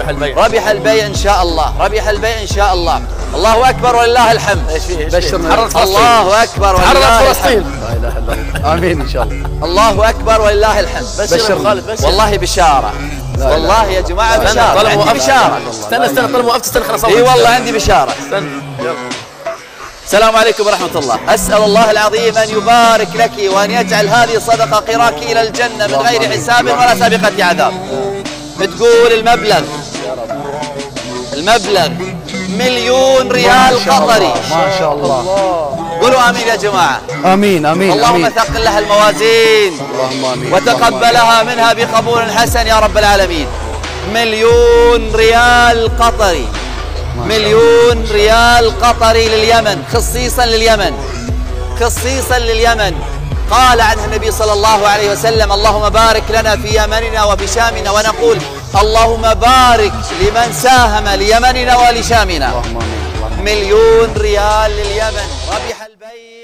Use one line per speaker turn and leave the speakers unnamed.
ربح البيع.
ربح البيع ان شاء الله، ربح البيع ان شاء الله. الله اكبر ولله الحمد.
ايش فيه؟
بشرنا.
تحررت فلسطين.
الله اكبر ولله
تحررت فلسطين.
لا اله الا الله. امين ان شاء الله.
الله اكبر ولله الحمد.
بشر خالد بشر.
والله بشاره، والله يا جماعه بشاره، عندي بشاره.
استنى طلب وقفت، استنى خلاص.
اي والله عندي بشاره.
استنى يلا.
السلام عليكم ورحمة الله. أسأل الله العظيم أن يبارك لك وأن يجعل هذه صدقة قراك إلى الجنة من غير حساب ولا سابقة عذاب. بتقول المبلغ 1,000,000 ريال قطري.
ما شاء الله.
قولوا آمين يا جماعة.
امين امين.
اللهم ثقل لها الموازين
اللهم امين.
وتقبلها منها بقبول حسن يا رب العالمين. 1,000,000 ريال قطري، 1,000,000 ريال قطري لليمن، خصيصا لليمن، خصيصا لليمن. قال عنها النبي صلى الله عليه وسلم: اللهم بارك لنا في يمننا وفي شامنا، ونقول اللهم بارك لمن ساهم ليمننا ولشامنا.
1,000,000
1,000,000 ريال لليمن. ربح البيع.